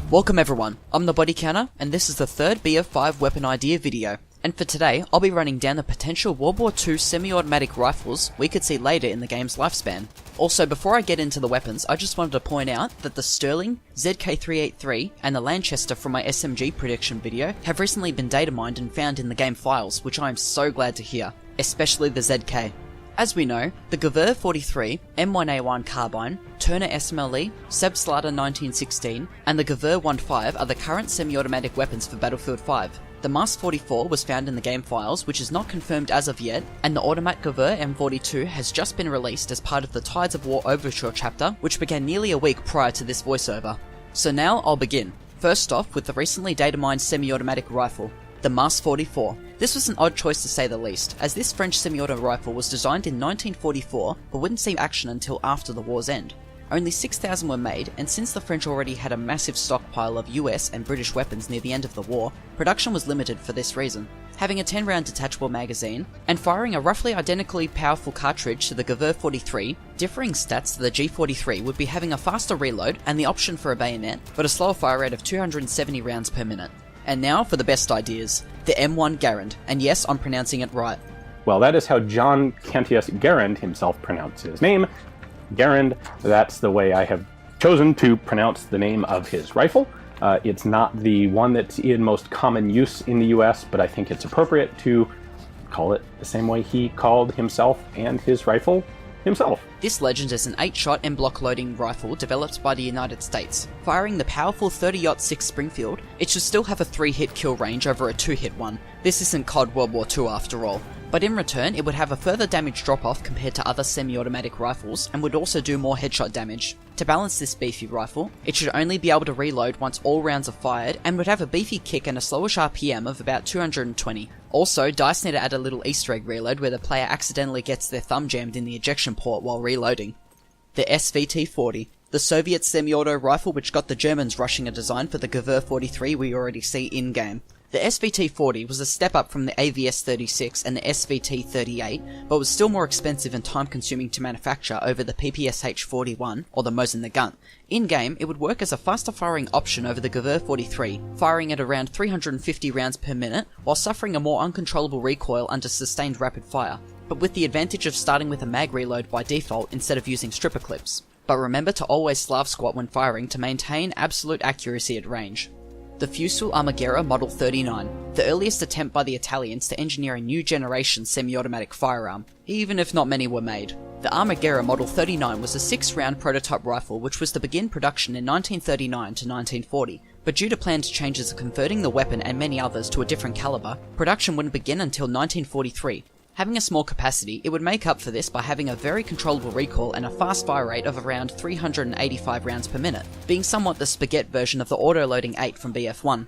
Welcome everyone, I'm the Body Counter, and this is the third BF5 weapon idea video. And for today, I'll be running down the potential World War II semi-automatic rifles we could see later in the game's lifespan. Also, before I get into the weapons, I just wanted to point out that the Sterling, ZK383, and the Lanchester from my SMG prediction video have recently been data mined and found in the game files, which I am so glad to hear, especially the ZK. As we know, the Gewehr 43, M1A1 Carbine, Turner SMLE, Sebslata 1916, and the Gewehr 15 are the current semi-automatic weapons for Battlefield 5. The MAS 44 was found in the game files, which is not confirmed as of yet, and the Automat Gewehr M42 has just been released as part of the Tides of War Overture chapter, which began nearly a week prior to this voiceover. So now I'll begin. First off with the recently data mined semi-automatic rifle, the MAS 44. This was an odd choice to say the least, as this French semi-auto rifle was designed in 1944 but wouldn't see action until after the war's end. Only 6,000 were made, and since the French already had a massive stockpile of US and British weapons near the end of the war, production was limited for this reason. Having a 10-round detachable magazine, and firing a roughly identically powerful cartridge to the Gewehr 43, differing stats to the G43 would be having a faster reload and the option for a bayonet, but a slower fire rate of 270 rounds per minute. And now for the best ideas, the M1 Garand, and yes, I'm pronouncing it right. Well, that is how John Cantius Garand himself pronounced his name. Garand, that's the way I have chosen to pronounce the name of his rifle. It's not the one that's in most common use in the US, but I think it's appropriate to call it the same way he called himself and his rifle himself. This Legend is an 8-shot en-bloc loading rifle developed by the United States. Firing the powerful 30-06 Springfield, it should still have a 3-hit kill range over a 2-hit one. This isn't COD World War II after all. But in return, it would have a further damage drop-off compared to other semi-automatic rifles, and would also do more headshot damage. To balance this beefy rifle, it should only be able to reload once all rounds are fired, and would have a beefy kick and a slowish RPM of about 220. Also, DICE need to add a little Easter egg reload where the player accidentally gets their thumb jammed in the ejection port while reloading. The SVT-40. The Soviet semi-auto rifle which got the Germans rushing a design for the Gewehr 43 we already see in-game. The SVT-40 was a step up from the AVS-36 and the SVT-38, but was still more expensive and time-consuming to manufacture over the PPSH-41, or the Mosin Nagant. In-game, it would work as a faster-firing option over the Gewehr 43, firing at around 350 rounds per minute, while suffering a more uncontrollable recoil under sustained rapid fire, but with the advantage of starting with a mag reload by default instead of using stripper clips. But remember to always Slav squat when firing to maintain absolute accuracy at range. The Fusil Armaguerra Model 39, the earliest attempt by the Italians to engineer a new generation semi-automatic firearm, even if not many were made. The Armaguerra Model 39 was a 6-round prototype rifle which was to begin production in 1939 to 1940, but due to planned changes of converting the weapon and many others to a different caliber, production wouldn't begin until 1943. Having a small capacity, it would make up for this by having a very controllable recoil and a fast fire rate of around 385 rounds per minute, being somewhat the spaghetti version of the auto-loading 8 from BF1.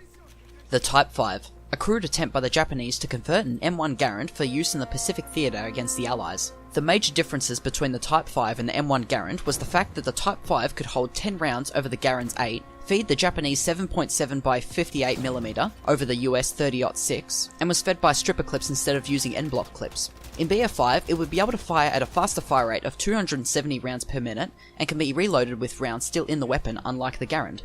The Type 5, a crude attempt by the Japanese to convert an M1 Garand for use in the Pacific Theatre against the Allies. The major differences between the Type 5 and the M1 Garand was the fact that the Type 5 could hold 10 rounds over the Garand's 8, feed the Japanese 7.7 by 58mm over the US 30-06, and was fed by stripper clips instead of using en-bloc clips. In BF5, it would be able to fire at a faster fire rate of 270 rounds per minute, and can be reloaded with rounds still in the weapon, unlike the Garand.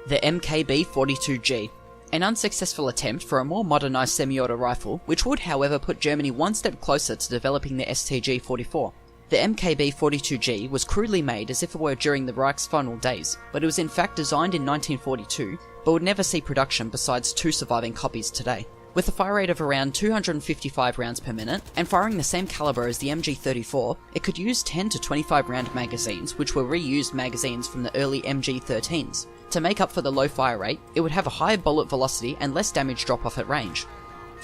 The MKB-42G, an unsuccessful attempt for a more modernised semi-auto rifle, which would however put Germany one step closer to developing the STG-44. The MKB-42G was crudely made as if it were during the Reich's final days, but it was in fact designed in 1942, but would never see production besides 2 surviving copies today. With a fire rate of around 255 rounds per minute, and firing the same caliber as the MG34, it could use 10 to 25 round magazines, which were reused magazines from the early MG13s. To make up for the low fire rate, it would have a higher bullet velocity and less damage drop-off at range.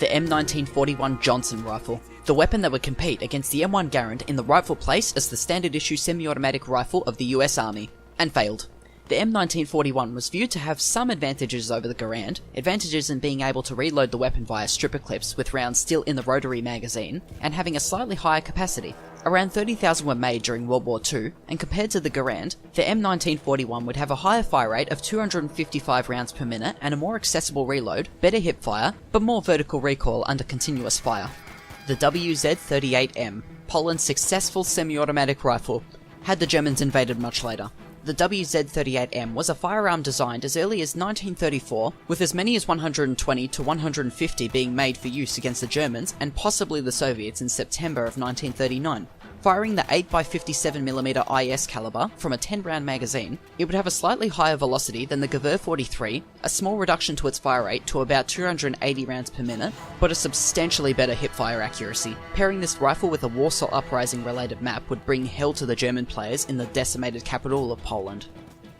The M1941 Johnson rifle, the weapon that would compete against the M1 Garand in the rightful place as the standard issue semi-automatic rifle of the US Army, and failed. The M1941 was viewed to have some advantages over the Garand, advantages in being able to reload the weapon via stripper clips with rounds still in the rotary magazine, and having a slightly higher capacity. Around 30,000 were made during World War II, and compared to the Garand, the M1941 would have a higher fire rate of 255 rounds per minute and a more accessible reload, better hip fire, but more vertical recoil under continuous fire. The WZ-38M, Poland's successful semi-automatic rifle, had the Germans invaded much later. The WZ-38M was a firearm designed as early as 1934, with as many as 120 to 150 being made for use against the Germans and possibly the Soviets in September of 1939. Firing the 8x57mm IS caliber from a 10-round magazine, it would have a slightly higher velocity than the Gewehr 43, a small reduction to its fire rate to about 280 rounds per minute, but a substantially better hipfire accuracy. Pairing this rifle with a Warsaw Uprising related map would bring hell to the German players in the decimated capital of Poland.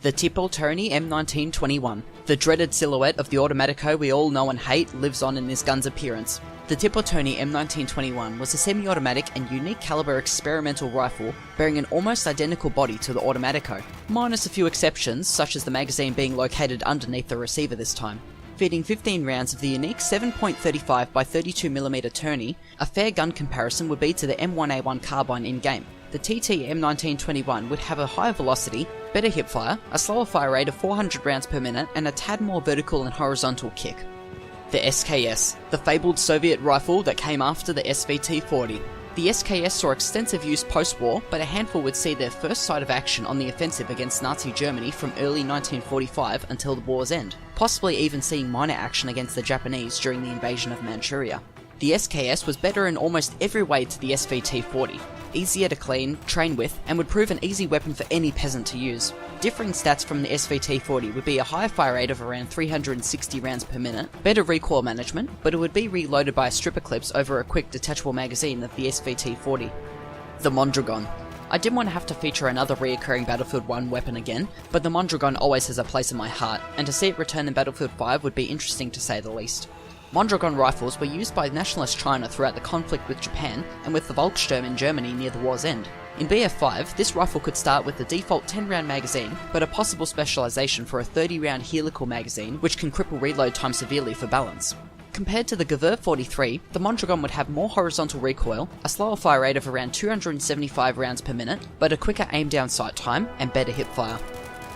The Tipol-Tony M1921, the dreaded silhouette of the Automatico we all know and hate, lives on in this gun's appearance. The Tipol-Tony M1921 was a semi-automatic and unique caliber experimental rifle bearing an almost identical body to the Automatico, minus a few exceptions such as the magazine being located underneath the receiver this time. Feeding 15 rounds of the unique 7.35 x 32mm Tony, a fair gun comparison would be to the M1A1 carbine in-game. The TT M1921 would have a higher velocity, better hipfire, a slower fire rate of 400 rounds per minute, and a tad more vertical and horizontal kick. The SKS, the fabled Soviet rifle that came after the SVT-40. The SKS saw extensive use post-war, but a handful would see their first sight of action on the offensive against Nazi Germany from early 1945 until the war's end, possibly even seeing minor action against the Japanese during the invasion of Manchuria. The SKS was better in almost every way to the SVT-40, easier to clean, train with, and would prove an easy weapon for any peasant to use. Differing stats from the SVT-40 would be a higher fire rate of around 360 rounds per minute, better recoil management, but it would be reloaded by a stripper clips over a quick detachable magazine of the SVT-40. The Mondragon. I didn't want to have to feature another reoccurring Battlefield 1 weapon again, but the Mondragon always has a place in my heart, and to see it return in Battlefield 5 would be interesting to say the least. Mondragon rifles were used by nationalist China throughout the conflict with Japan and with the Volkssturm in Germany near the war's end. In BF5, this rifle could start with the default 10-round magazine, but a possible specialisation for a 30-round helical magazine which can cripple reload time severely for balance. Compared to the Gewehr 43, the Mondragon would have more horizontal recoil, a slower fire rate of around 275 rounds per minute, but a quicker aim down sight time and better hipfire.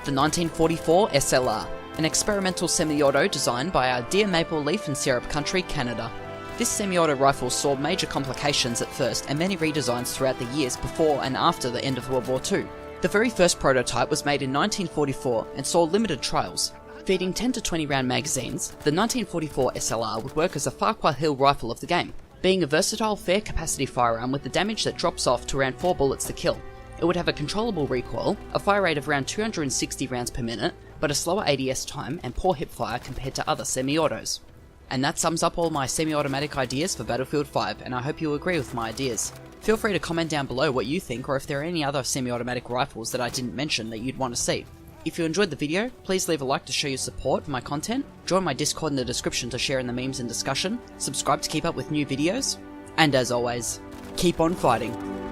The 1944 SLR, an experimental semi-auto designed by our dear Maple Leaf and Syrup Country, Canada. This semi-auto rifle saw major complications at first and many redesigns throughout the years before and after the end of World War II. The very first prototype was made in 1944 and saw limited trials. Feeding 10 to 20 round magazines, the 1944 SLR would work as a Farquhar Hill rifle of the game, being a versatile fair capacity firearm with the damage that drops off to around 4 bullets to kill. It would have a controllable recoil, a fire rate of around 260 rounds per minute, but a slower ADS time and poor hipfire compared to other semi-autos. And that sums up all my semi-automatic ideas for Battlefield 5, and I hope you agree with my ideas. Feel free to comment down below what you think, or if there are any other semi-automatic rifles that I didn't mention that you'd want to see. If you enjoyed the video, please leave a like to show your support for my content, join my Discord in the description to share in the memes and discussion, subscribe to keep up with new videos, and as always, keep on fighting.